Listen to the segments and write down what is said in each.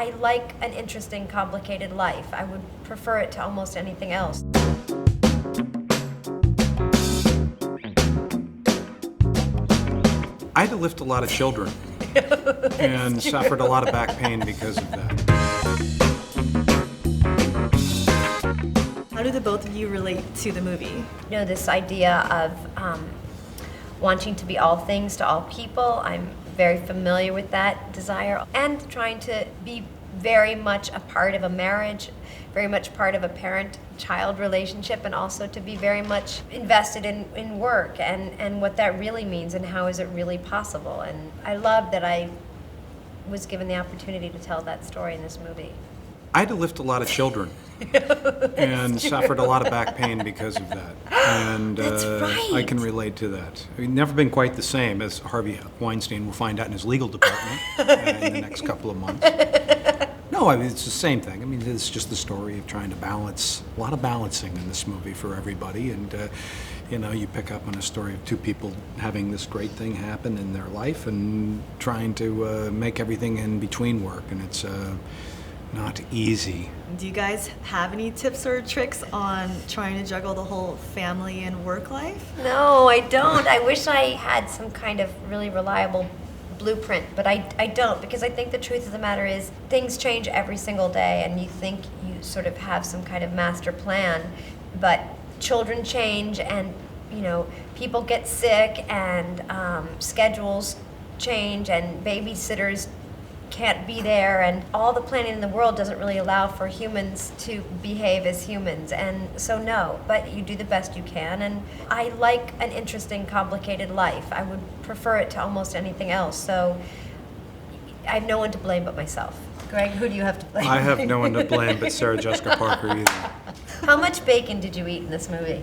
I like an interesting, complicated life. I would prefer it to almost anything else. I had to lift a lot of children and suffered a lot of back pain because of that. How do the both of you relate to the movie? You know, this idea of wanting to be all things to all people, I'm very familiar with that desire, and trying to be very much a part of a marriage, very much part of a parent-child relationship, and also to be very much invested in work and what that really means and how is it really possible. And I love that I was given the opportunity to tell that story in this movie. I had to lift a lot of children and suffered a lot of back pain because of that. And That's right. I can relate to that. I've never been quite the same, as Harvey Weinstein will find out in his legal department in the next couple of months. No, I mean, it's the same thing. I mean, it's just the story of trying to balance, a lot of balancing in this movie for everybody. And, you know, you pick up on a story of two people having this great thing happen in their life and trying to make everything in between work. And it's not easy. Do you guys have any tips or tricks on trying to juggle the whole family and work life? No, I don't. I wish I had some kind of really reliable blueprint, but I don't, because I think the truth of the matter is things change every single day, and you think you sort of have some kind of master plan, but children change, and you know, people get sick, and schedules change, and babysitters can't be there, and all the planning in the world doesn't really allow for humans to behave as humans. And so no, but you do the best you can, and I like an interesting, complicated life. I would prefer it to almost anything else. So I have no one to blame but myself. Greg, who do you have to blame? I have no one to blame but Sarah Jessica Parker either. How much bacon did you eat in this movie?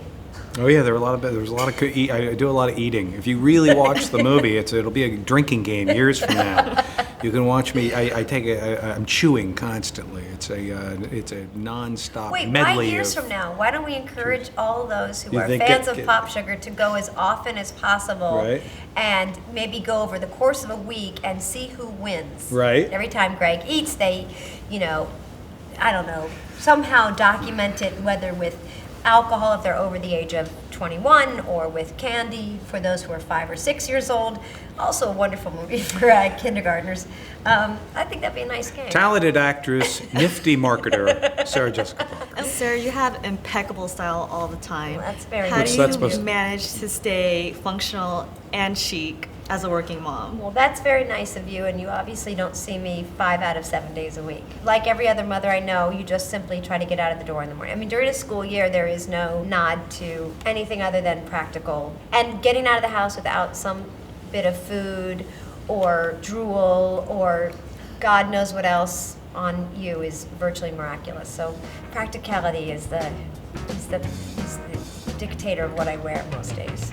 Oh yeah, there was a lot of I do a lot of eating. If you really watch the movie, it'll be a drinking game years from now. You can watch me. I'm chewing constantly. It's a nonstop Wait, medley. 5 years from now, why don't we encourage all those who You are think fans of get- PopSugar to go as often as possible, Right. and maybe go over the course of a week and see who wins. Right. Every time Greg eats, they, you know, I don't know, somehow document it, whether with alcohol if they're over the age of 21, or with candy for those who are 5 or 6 years old. Also a wonderful movie for kindergartners. I think that'd be a nice game. Talented actress, nifty marketer, Sarah Jessica Parker. Sarah, you have impeccable style all the time. Well, that's very How nice. do What's that you supposed to- manage to stay functional and chic as a working mom? Well, that's very nice of you, and you obviously don't see me 5 out of 7 days a week. Like every other mother I know, you just simply try to get out of the door in the morning. I mean, during a school year, there is no nod to anything other than practical. And getting out of the house without some bit of food or drool or God knows what else on you is virtually miraculous. So practicality is the dictator of what I wear most days.